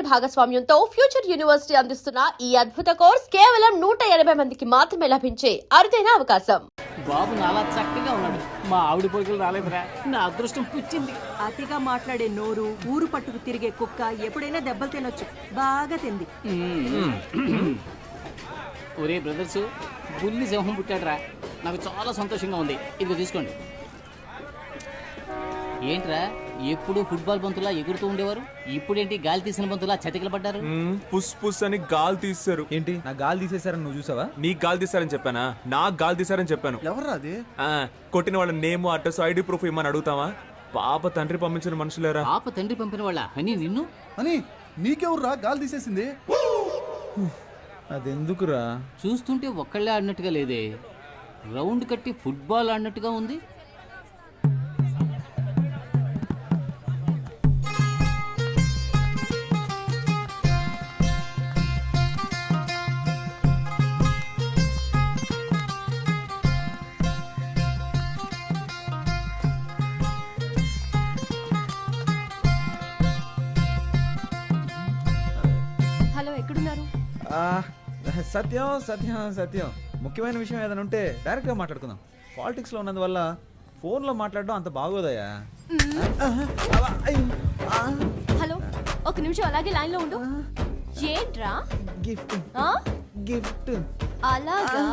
భాగస్వామ్యంతో future university అందిస్తున్న ఈ అద్భుత కోర్స్ కేవలం 180 మందికి మాత్రమే లభించే అరుదైన అవకాశం. బాబు నాలా చక్కగా ఉన్నాడు. మా ఆవిడ పోలికలు రాలేదురా, నా అదృష్టం పుచ్చింది. అతిగా మాట్లాడే నోరు, ఊరు పట్టుకు తిరిగే కుక్క ఎప్పుడైనా దెబ్బలు తినొచ్చు. బాగా తింది. ఒరే బ్రదర్స్, బుల్లి సింహం పుట్టాడురా. నాకు చాలా సంతోషంగా ఉంది. ఇదిగో తీసుకోండి. ఏంట్రా ఎప్పుడు ఫుట్బాల్ బంతులా ఎగురుతూ ఉండేవారు, ఇప్పుడేంటి గాలి తీసిన బంతులా చతికిల పడ్డారు? పుస్ పుస్ అని గాలి తీస్తారు. ఏంటి నా గాలి తీసేశారని నువ్వు చూసావా? నీకు గాలి తీసారని చెప్పానా? నాకు గాలి తీసారని చెప్పాను. ఎవర్రా అది? కొట్టిన వాళ్ళ నేమ్, అడ్రస్, ఐడి ప్రూఫ్ ఇమ్మని అడుగుతావా? పాప తండ్రి పంపించిన మనుషులేరా. పాప తండ్రి పంపిన వాళ్ళ అని నిన్ను అని నీకెవర్రా గాలి తీసేసింది? అదెందుకురా? చూస్తుంటే ఒక్కళ్ళే ఆడినట్టుగా లేదే, రౌండ్ కట్టి ఫుట్బాల్ ఆడినట్టుగా ఉంది. సత్యం సత్యం సత్యం ముఖ్యమైన విషయం ఏదైనా ఉంటే డైరెక్ట్గా మాట్లాడుకుందాం. పాలిటిక్స్లో ఉన్నందువల్ల ఫోన్లో మాట్లాడడం అంత బాగోదయ్యా. హలో, ఒక నిమిషం అలాగే లైన్లో ఉండు. ఏంట్రా? Gift gift. అలాగా?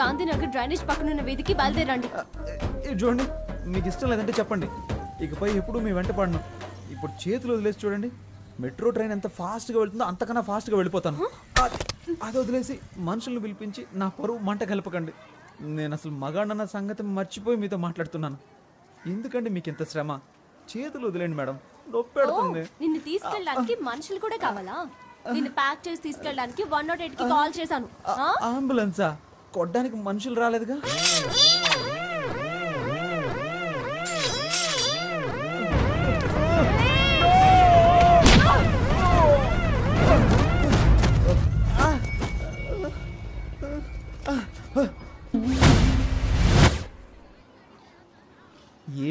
గాంధీనగర్ డ్రైనేజ్ పక్కనున్న వీధికి బయలుదేరండి. చూడండి, మీకు ఇష్టం లేదంటే చెప్పండి, ఇకపై ఎప్పుడు మీ వెంట పడను. ఇప్పుడు చేతులు వదిలేసి చూడండి, మెట్రో ట్రైన్ ఎంత ఫాస్ట్గా వెళ్తుందో అంతకన్నా ఫాస్ట్గా వెళ్ళిపోతాను. అది వదిలేసి మనుషులను పిలిపించి నా పరువు మంట కలపకండి. నేను అసలు మగాడన్న సంగతి మర్చిపోయి మీతో మాట్లాడుతున్నాను. ఎందుకండి మీకు ఇంత శ్రమ? చేతులు వదిలేండి మేడం, నొప్పి పెడుతుంది. నిన్ను తీసుకెళ్ళడానికి మనుషులు కూడా కావాలా? నిన్ను ప్యాక్ చేసి తీసుకెళ్ళడానికి 108 కి కాల్ చేశాను. అంబులెన్సా? కొట్టడానికి మనుషులు రాలేదుగా.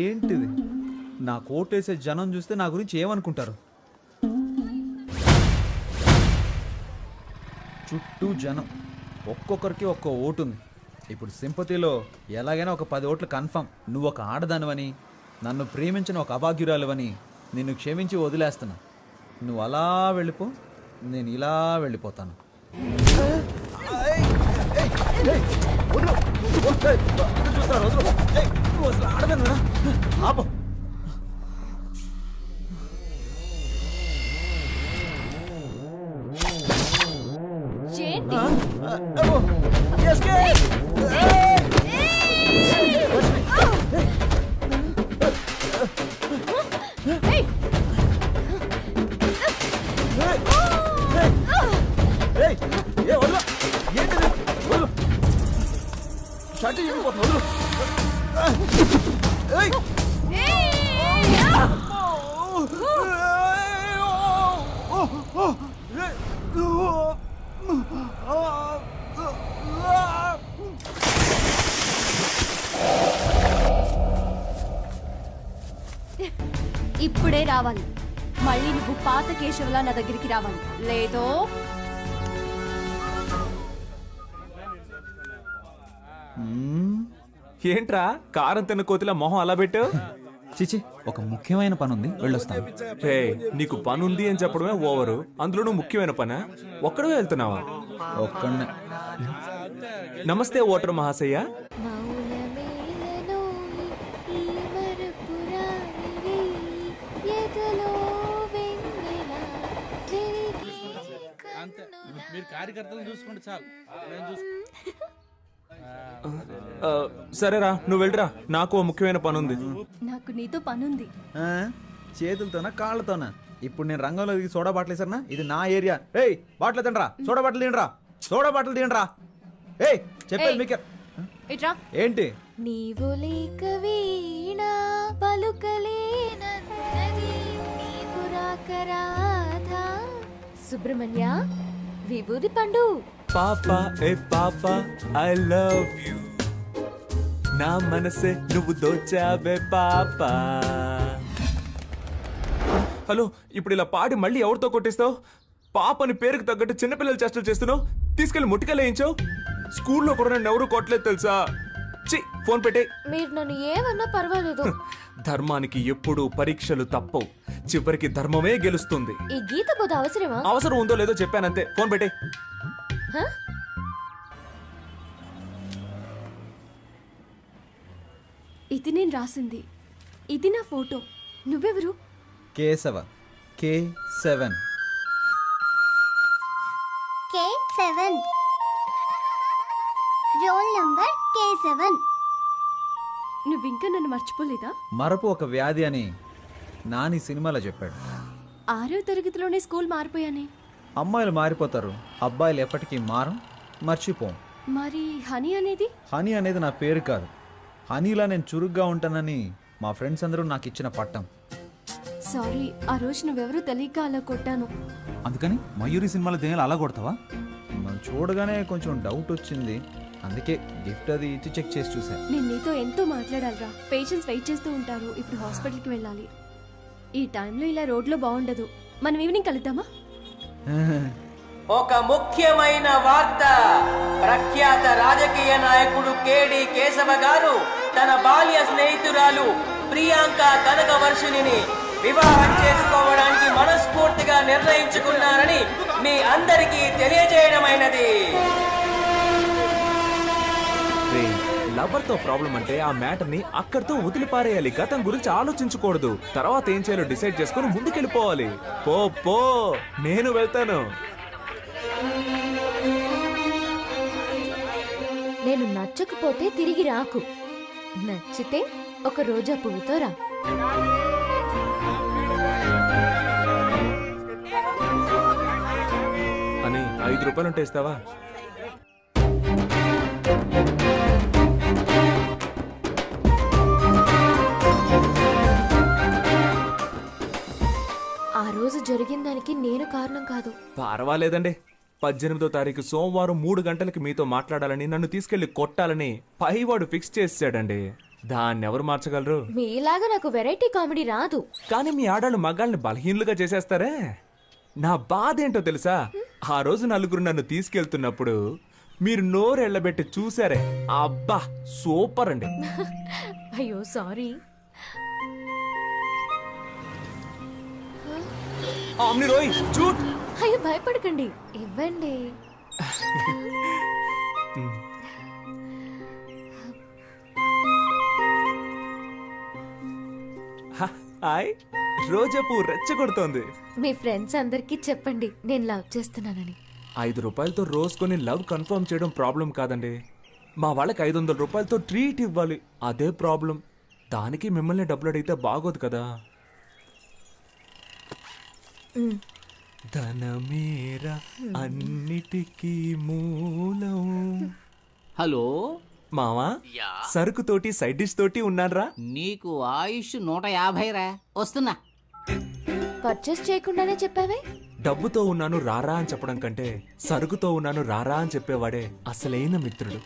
ఏంటిది? నా కోటేసే జనం చూస్తే నా గురించి ఏమనుకుంటారు? చుట్టూ జనం, ఒక్కొక్కరికి ఒక్కో ఓటు ఉంది. ఇప్పుడు సింపతిలో ఎలాగైనా ఒక 10 ఓట్లు కన్ఫర్మ్. నువ్వు ఒక ఆడదానివని, నన్ను ప్రేమించిన ఒక అభాగ్యురాలువని నిన్ను క్షమించి వదిలేస్తున్నా. నువ్వు అలా వెళ్ళిపో, నేను ఇలా వెళ్ళిపోతాను. ఇప్పుడే రావాలి. మళ్ళీ నువ్వు పాత కేశవలా నా దగ్గరికి రావాలి, లేదో ఏంట్రా కారం తిన్న కోతిలా మొహం అలా పెట్టావు? చిచి, ఒక ముఖ్యమైన పని ఉంది, వెళ్ళొస్తాను. హే, నీకు పని ఉంది అని చెప్పడమే ఓవరు, అందులో నువ్వు ముఖ్యమైన పనా? ఒక్కడే వెళ్తున్నావా? ఒక్కడే. నమస్తే ఓటర్ మహాశయ్య. మీరు కార్యకర్తలను చూసుకుంటే చాలు. సరేరా, నువ్వు వెళ్ళరా, నాకు ఓ ముఖ్యమైన పని ఉంది. నాకు నీతో పనుంది. చేతులతోనా కాళ్ళతోనా? ఇప్పుడు నేను రంగంలో దిగి సోడా బాటిల్ వేసారనా? ఇది నా ఏరియా. ఏయ్, బాటిల్ తినరా, సోడా బాటిల్ తినరా, సోడా బాటిల్ తినరా. ఏయ్, చెప్పేది మీకే. ఏంటి? నీవు లేక వీణ పలుకలేనన్నది, నీవు రాక రాధా సుబ్రహ్మణ్య విభూది పండు. పాపా ఏ పాపా ఐ లవ్ యు, నా మనసే నువ్వు దోచావే పాపా. హలో ఇప్పుడు ఇలా పాడి మళ్ళీ ఎవరితో కొట్టిస్తావు? పాపని పేరుకు తగ్గట్టు చిన్నపిల్లలు చేష్టలు చేస్తున్నావు. తీసుకెళ్లి ముట్టికలు వేయించావు. స్కూల్లో కూడా నన్ను ఎవరూ కొట్టలేదు తెలుసా? చి, ఫోన్ పెట్టే. మీరు నన్ను ఏమన్నా పర్వాలేదు. ధర్మానికి ఎప్పుడూ పరీక్షలు తప్పవు. చివరికి ధర్మమే గెలుస్తుంది. ఈ గీత బోధ అవసరమా? అవసరం ఉందో లేదో చెప్పానంతే. ఫోన్ పెట్టే. హ? ఇది నేను రాసింది. ఇది నా ఫోటో. నువ్వెవరు? Keshava K7. K7. Roll number K7. నువ్వింకా నన్ను మర్చిపోలేదా? మరపు ఒక వ్యాధి అని నాని సినిమాలో చెప్పాడు. 6వ తరగతిలోనే స్కూల్ మారిపోయానే. అమ్మాయిలు మారిపోతారు, అబ్బాయిలు ఎప్పటికీ మారం, మర్చిపోం. మరి హనీ అనేది? హనీ అనేది నా పేరు కాదు. హనీలా నేను చురుగ్గా ఉంటానని మా ఫ్రెండ్స్ అందరూ నాకు ఇచ్చిన పట్టం. సారీ, ఆ రోజు నువ్వెవరో తెలియక అలా కొట్టాను. అందుకని మయూరి సినిమాలో దేనిలో అలా కొడతావా? మనం చూడగానే కొంచెం డౌట్ వచ్చింది, అందుకే గిఫ్ట్ అది ఇచ్చి చెక్ చేసి చూశాను. నేను నీతో ఎంతో మాట్లాడాలిరా. పేషెంట్స్ వెయిట్ చేస్తూ ఉంటారు. ఇప్పుడు హాస్పిటల్కి వెళ్ళాలి. ఈ టైంలో ఇలా రోడ్లో బాగుండదు. మనం ఈవినింగ్ కలుద్దామా? ఒక ముఖ్యమైన వార్త. ప్రఖ్యాత రాజకీయ నాయకుడు కేడి కేశవ గారు తన బాల్య స్నేహితురాలు ప్రియాంక కనకవర్షిణిని వివాహం చేసుకోవడానికి మనస్ఫూర్తిగా నిర్ణయించుకున్నారని మీ అందరికీ తెలియజేయడమైనది. లవర్ తో ప్రాబ్లం అంటే ఆ మ్యాటర్ ని అక్కడితో వదిలిపారేయాలి. గతం గురించి ఆలోచించకూడదు. తర్వాత ఏం చేయాలో డిసైడ్ చేసుకుని ముందుకెళ్ళిపోవాలి. పో పో, నేను వెళ్తాను. నేను నచ్చకపోతే తిరిగి రాకు. నచ్చితే ఒక రోజా పువ్వుతో రా. అని 5 రూపాయలు ఉంటే ఇస్తావా? ఆ రోజు జరిగిన దానికి నేను కారణం కాదు. పర్వాలేదండి. 18వ తారీఖు సోమవారం 3 గంటలకి మీతో మాట్లాడాలని, నన్ను తీసుకెళ్లి కొట్టాలని పైవాడు ఫిక్స్ చేసాడండి. దాన్ని ఎవరు మార్చగలరు? మీలాగా నాకు వెరైటీ కామెడీ రాదు. కానీ మీ ఆడాళ్ళు మగాళ్ళని బలహీనులుగా చేసేస్తారే. నా బాధ ఏంటో తెలుసా? ఆ రోజు నలుగురు నన్ను తీసుకెళ్తున్నప్పుడు మీరు నోరెళ్లబెట్టి చూసారే. అబ్బా సూపర్ అండి. అయ్యో సారీ. ఆమ్ని రోయ్ చూట్. అయ్యో భయపడకండి, ఇవ్వండి. హాయ్, రోజా పువ్వు రెచ్చగొడుతోంది. మీ ఫ్రెండ్స్ అందరికీ చెప్పండి నేను లవ్ చేస్తున్నానని. 5 రూపాయలతో రోజు కొని లవ్ కన్ఫర్మ్ చేయడం ప్రాబ్లం కాదండి. మా వాళ్ళకి 500 రూపాయలతో ట్రీట్ ఇవ్వాలి, అదే ప్రాబ్లం. దానికి మిమ్మల్ని డబ్బులు అడిగితే బాగోదు కదా. ధనమేరా అన్నిటికీ మూలం. హలో మావా, సరుకుతోటి సైడ్ డిష్ తోటి ఉన్నారా? నీకు ఆయుష్ 150 రా. వస్తున్నా. పర్చేస్ చేయకుండానే చెప్పావే. డబ్బుతో ఉన్నాను రారా అని చెప్పడం కంటే సరుకుతో ఉన్నాను రారా అని చెప్పేవాడే అసలైన మిత్రుడు.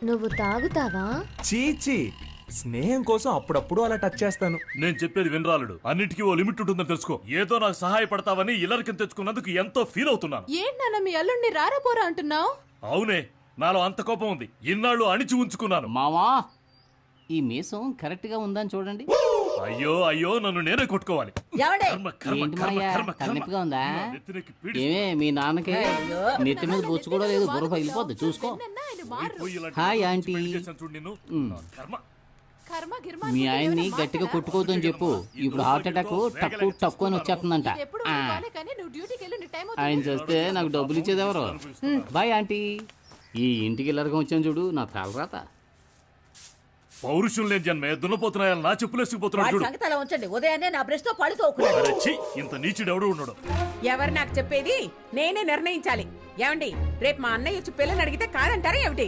నువ్వు తాగుతావా? చీచి, స్నేహం కోసం అప్పుడప్పుడు అలా టచ్ చేస్తాను. నేను చెప్పేది వినరాలుడు. అన్నిటికీ ఓ లిమిట్ ఉంటుందని తెలుసుకో. ఏదో నాకు సహాయపడతావని ఇల్లరికం తెచ్చుకున్నందుకు ఎంతో ఫీల్ అవుతున్నాను. ఏంటన్నా మీ అల్లుడిని రారాపోరా అంటున్నావు? అవునే, నాలో అంత కోపం ఉంది. ఇన్నాళ్ళు అణిచి ఉంచుకున్నాను. మావా, ఈ మీసం కరెక్ట్ గా ఉందని చూడండి. అయ్యో అయ్యో, నన్ను నేనే కొట్టుకోవాలి. కర్మ, కర్మ, ఏంటి కర్మ, మాయా, కర్మ, కర్మ. తలనొప్పిగా ఉందా? నా నెత్తినెక్కి పీడిస్తు- ఏమే మీ నాన్నకి నెత్తి మీద బొచ్చు కూడా లేదు, బుర్ర పగిలిపోద్ది చూసుకో. పోయి ఇలాంటి హాయ్ పెళ్లి ఆంటీ. చేశాను చూడు నిన్ను. నా కర్మ. మీ ఆయన్ని గట్టిగా కొట్టుకోవద్దని చెప్పు. ఇప్పుడు హార్ట్ అటాక్ టక్కు టక్కు అని వచ్చేస్తుందంట. ఆ. ఆయన చేస్తే నాకు డబ్బులు ఇచ్చేది ఎవరు? Boy aunty. ఈ ఇంటికి ఇల్లరకం వచ్చాను చూడు, నా తలరాత. పౌరుషం లేని జన్మే దున్నపోతున్నాయా నా చెప్పులేసుకుపోతున్నాడు చూడు. సంగతి అలా ఉంచండి. ఉదయాన్నే నా బ్రష్ తో పళ్ళు తోకున్నాడు. అరే ఛీ, ఇంత నీచుడు ఎవడు ఉన్నాడు? ఎవరు నాకు చెప్పేది? నేనే నిర్ణయించాలి. ఏమండి, రేపు మా అన్నయ్య వచ్చి పిల్లని అడిగితే కాదంటారా ఏమిటి?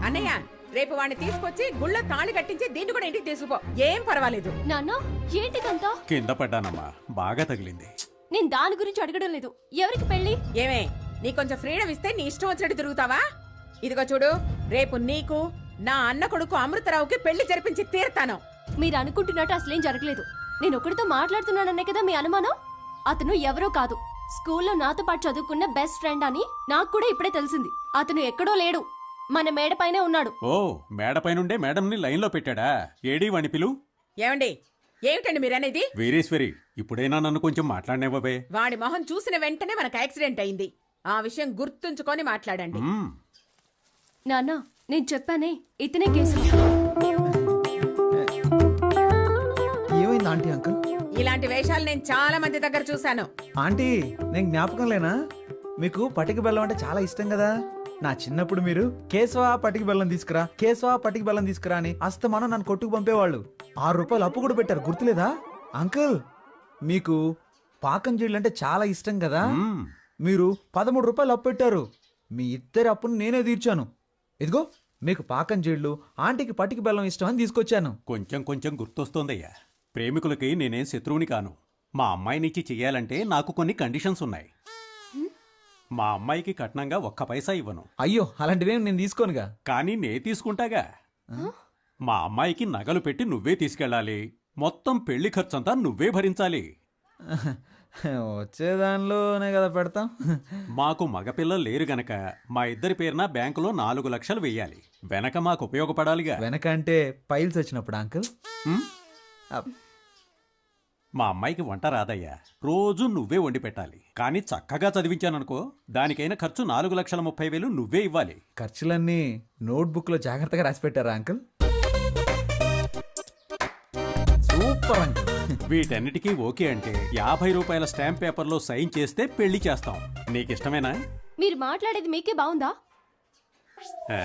అన్నయ్య, రేపు వాడిని తీసుకొచ్చి గుళ్ళ తాళి కట్టించి దీన్ని కూడా ఇంటికి తీసుకుపో. ఏం పర్వాలేదు. నాన్న ఏంటిదంతా? కింద పడ్డానమ్మా, బాగా తగిలింది. నేను దాని గురించి అడగడం లేదు. ఎవరికి పెళ్లి? ఏమే, నీ కొంచెం ఫ్రీడమ్ ఇస్తే నీ ఇష్టం వచ్చినట్టు తిరుగుతావా? ఇదిగో చూడు, రేపు నీకు నా అన్న కొడుకు అమృతరావుకి పెళ్లి జరిపించి తీరుతాను. మీరు అనుకుంటున్నట్టు అసలేం జరగలేదు. నేను ఒకరితో మాట్లాడుతున్నాననే కదా మీ అనుమానం? అతను ఎవరో కాదు, స్కూల్లో నాతో పాటు చదువుకున్న బెస్ట్ ఫ్రెండ్ అని నాకు కూడా ఇప్పుడే తెలిసింది. అతను ఎక్కడో లేడు, మన మేడపైనే ఉన్నాడు. ఓ మేడపైనుండే మేడంని లైన్లో పెట్టాడా? ఏడీ వాణి పిలు. ఏమండి, ఏమిటండి మీరనేది? వీరేశ్వరి, ఇప్పుడైనా నన్ను కొంచెం మాట్లాడనివ్వవే. వాడి మొహం చూసిన వెంటనే మనకు యాక్సిడెంట్ అయింది. ఆ విషయం గుర్తుంచుకొని మాట్లాడండి. నాన్న, నేను చెప్పానే, ఇతనే కేసు. ఏమైంది ఆంటీ అంకుల్? ఇలాంటి వేషాలు నేను చాలా మంది దగ్గర చూశాను. ఆంటీ, నేను జ్ఞాపకం లేనా? మీకు పటిక బెల్లం అంటే చాలా ఇష్టం కదా. నా చిన్నప్పుడు మీరు కేశవ పటిక బెల్లం తీసుకురా, కేశవ పటిక బెల్లం తీసుకురా అని అస్తమానం నన్ను కొట్టుకు పంపేవాళ్ళు. 6 రూపాయలు అప్పు కూడా పెట్టారు, గుర్తులేదా? అంకుల్, మీకు పాకం జీళ్ళు అంటే చాలా ఇష్టం కదా. మీరు 13 రూపాయలు అప్పు పెట్టారు. మీ ఇద్దరి అప్పును నేనే తీర్చాను. ఇదిగో మీకు పాకం జీళ్ళు, ఆంటీకి పటిక బెల్లం ఇష్టం అని తీసుకొచ్చాను. కొంచెం కొంచెం గుర్తొస్తోందయ్యా. ప్రేమికులకి నేనేం శత్రువుని కాను. మా అమ్మాయినిచ్చి చెయ్యాలంటే నాకు కొన్ని కండిషన్స్ ఉన్నాయి. మా అమ్మాయికి కట్నంగా 1 పైసా ఇవ్వను. అయ్యో, అలాంటివేం నేను తీసుకోనుగా. కానీ నే తీసుకుంటాగా. మా అమ్మాయికి నగలు పెట్టి నువ్వే తీసుకెళ్ళాలి. మొత్తం పెళ్లి ఖర్చంతా నువ్వే భరించాలి. వచ్చేదానిలోనే కదా పెడతాం. మాకు మగపిల్లలు లేరు గనక మా ఇద్దరి పేరున బ్యాంకులో 4 లక్షలు వెయ్యాలి. వెనక మాకు ఉపయోగపడాలిగా. వెనక అంటే పైల్స్ వచ్చినప్పుడు అంకుల్. మా అమ్మాయికి వంట రాదయ్యా. రోజు నువ్వే వండి పెట్టాలి. కానీ చక్కగా చదివించాననుకో, దానికైనా ఖర్చు 4,30,000 నువ్వే ఇవ్వాలి. ఖర్చులన్నీ నోట్బుక్ లో జాగ్రత్తగా రాసి పెట్టారా అంకుల్? Super uncle. వీటన్నిటికీ ఓకే అంటే 50 రూపాయల స్టాంప్ పేపర్లో సైన్ చేస్తే పెళ్లి చేస్తాం. నీకిష్టమేనా? మీరు మాట్లాడేది మీకే బాగుందా? ఆ?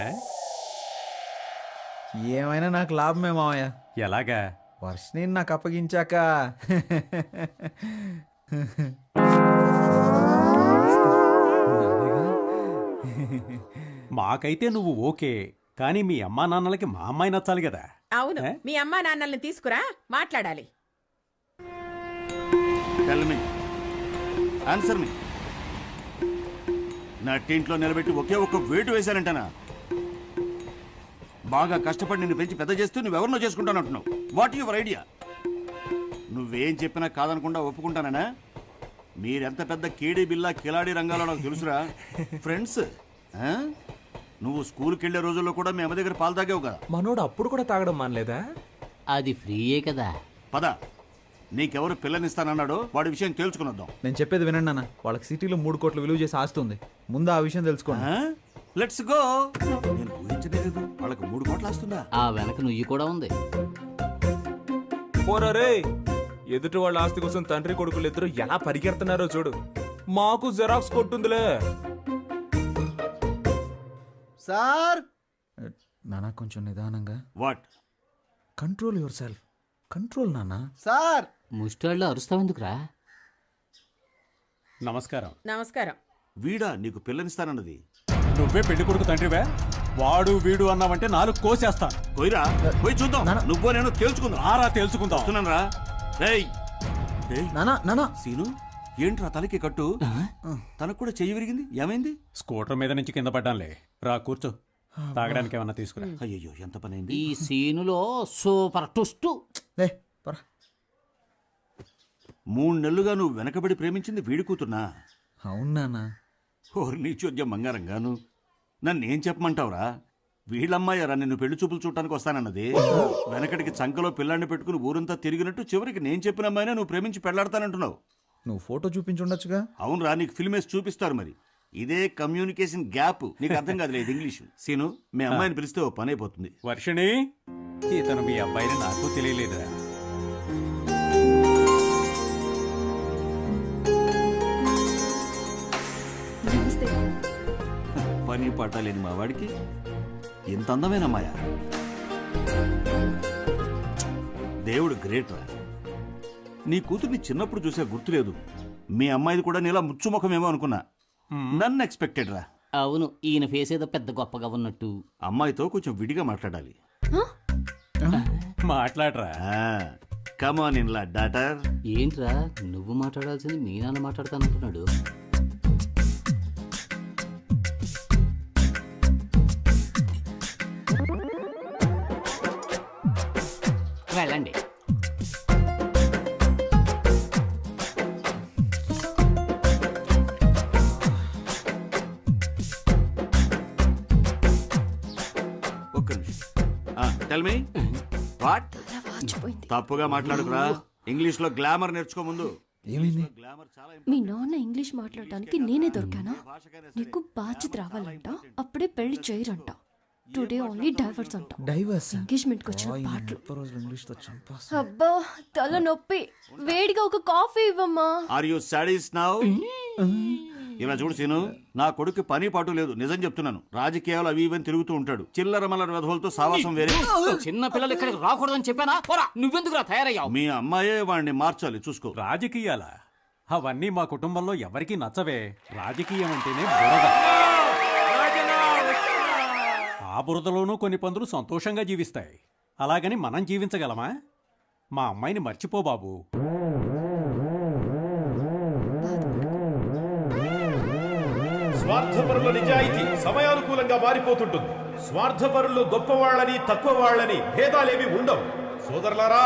ఏమైనా నాకు లాభమే మావయ్య. ఎలాగా? వర్షని నాకు అప్పగించాక మాకైతే నువ్వు ఓకే, కానీ మీ అమ్మా నాన్నలకి మా అమ్మాయి నచ్చాలి కదా. అవును, మీ అమ్మా నాన్నల్ని తీసుకురా, మాట్లాడాలి. ఆన్సర్ మీ. నా టీంట్లో నిలబెట్టి ఒకే ఒక్క వేటు వేశానంటనా? బాగా కష్టపడి నిన్ను పెంచి పెద్ద చేస్తూ నువ్వెవరినో చేసుకుంటానంటున్నావు. What your idea? నువ్వేం చెప్పినా కాదనకుండా ఒప్పుకుంటానా? మీరెంత పెద్ద కేడీ బిల్లా కిలాడీ రంగాలో నాకు తెలుసురా. ఫ్రెండ్స్, నువ్వు స్కూల్కి వెళ్ళే రోజుల్లో కూడా మీ అమ్మ దగ్గర పాలు తాగావు కదా. మనోడు అప్పుడు కూడా తాగడం మానలేదా? అది ఫ్రీయే కదా. పద, నీకెవరు పిల్లనిస్తానన్నాడో వాడి విషయం తేల్చుకునొద్దాం. నేను చెప్పేది వినండి అన్న. వాళ్ళకి సిటీలో 3 కోట్లు విలువ చేసి ఆస్తుంది. ముందు ఆ విషయం తెలుసుకోండి. Let's go. నేను ఊహించలేదు వాళ్ళకి 3 కోట్లు వస్తుందా. ఆ వెనక నుయ్యి కూడా ఉంది. పోరా రే, ఎదుటి వాళ్ళ ఆస్తి కోసం తండ్రి కొడుకులు ఇద్దరు ఎలా పరిగెడుతున్నారో చూడు. మాకు జెరాక్స్ కొట్టుందిలే. సార్, నానా కొంచెం నిదానంగా. What? Control your self. Control నానా. సార్, ముష్టాళ్ళు అరుస్తావెందుకురా? నమస్కారం. నమస్కారం. వీడా నీకు పిల్లనిస్తానన్నది? నువ్వే పెళ్లి కొడుకు తండ్రివే. వాడు వీడు అన్నావంటే 4 కోసేస్తాను. పోయిరా, పోయి చూద్దాం. నువ్వో నేను తేల్చుకుందాం. ఆరా తేల్చుకుందాం. వస్తున్నానరా. రేయ్ నానా నానా. సీను, ఏంట్రా తలకి కట్టు? తనకు కూడా చెయ్యి విరిగింది, ఏమైంది? స్కూటర్ మీద నుంచి కింద పడ్డానులే. రా కూర్చో, తాగడానికి ఏమన్నా తీసుకురా. అయ్యో, ఎంత పని అయింది. ఈ సీనులో సూపర్ ట్విస్ట్. 3 నెలలుగా నువ్వు వెనకబడి ప్రేమించింది వీడి కూతున్నా? అవును నానా. ఓరి నీ చోద్యం బంగారంగాను. నన్నేం చెప్పమంటావురా? వీళ్ళమ్మాయారా నిన్ను పెళ్లి చూపులు చూడటానికి వస్తానన్నది. వెనకటికి చంకలో పిల్లాన్ని పెట్టుకుని ఊరంతా తిరిగినట్టు చివరికి నేను చెప్పిన అమ్మాయినే నువ్వు ప్రేమించి పెళ్లాడతానంటున్నావు. నువ్వు ఫోటో చూపించుండొచ్చుగా. అవునరా, నీకు ఫిల్మేసి చూపిస్తారు. మరి ఇదే కమ్యూనికేషన్ గ్యాప్. నీకు అర్థం కాదులేదు ఇంగ్లీషు. సీను, మీ అమ్మాయిని పిలిస్తే ఓ పని అయిపోతుంది. వర్షిణి, ఇతను మీ అబ్బాయిని నాకు తెలియలేదురా. పని పట్టలేని మా వాడికి ఇంత అందమైన అమ్మాయ. దేవుడు గ్రేట్ రా. నీ కూతుర్ని చిన్నప్పుడు చూసే గుర్తులేదు. మీ అమ్మాయిది కూడా నీలా ముచ్చుముఖమేమో అనుకున్నా. నన్ను ఎక్స్పెక్టెడ్ రా. అవును, ఈయన ఫేస్ ఏదో పెద్ద గొప్పగా ఉన్నట్టు. అమ్మాయితో కొంచెం విడిగా మాట్లాడాలి. మాట్లాడరా. కమాన్ ఇన్ లా డాటర్. ఏంట్రా, నువ్వు మాట్లాడాల్సింది మీ నాన్న మాట్లాడతానంటున్నాడు. వెళ్ళండి. టెల్ మీ వాట్ తప్పుగా మాట్లాడుకురా ఇంగ్లీష్ లో గ్లామర్ నేర్చుకో ముందు. ఏమైంది? గ్లామర్ చాలా మీ నాన్న ఇంగ్లీష్ మాట్లాడటానికి నేనే దొరికానా? నీకు బాధ్యత రావాలంట, అప్పుడే పెళ్లి చేయరంట. టుడే ఓన్లీ డైవర్స్ అంట. డైవర్స్ ఎంగేజ్మెంట్ కి వచ్చిన పాటలు. రోజులు ఇంగ్లీష్ తో చంపేస్తా. అబ్బా తల నొప్పి, వేడిగా ఒక కాఫీ ఇవ్వమ్మా. Are you studies now? ఇలా చూడు సీను, నా కొడుకు పని పాటు లేదు, నిజం చెప్తున్నాను. రాజకీయాలు అవి ఇవని తిరుగుతూ ఉంటాడు. చిల్లర మల్లర వెధవలతో సావాసం వేరే. చిన్న పిల్లలు ఇక్కడికి రాకూడదని చెప్పానా? పోరా, నువ్వెందుకురా తయారయ్యావు? మీ అమ్మాయే వాడిని మార్చాలి, చూసుకో. రాజకీయాలా? అవన్నీ మా కుటుంబంలో ఎవరికీ నచ్చవే. రాజకీయం అంటేనే బురద. ఆ బురదలోనూ కొన్ని పందులు సంతోషంగా జీవిస్తాయి. అలాగని మనం జీవించగలమా? మా అమ్మాయిని మర్చిపో బాబు. స్వార్థపరుల నిజాయితీ సమయానుకూలంగా మారిపోతుంటుంది. స్వార్థపరులు గొప్పవాళ్ళని తక్కువ వాళ్ళని భేదాలేమి ఉండవు. సోదరులారా,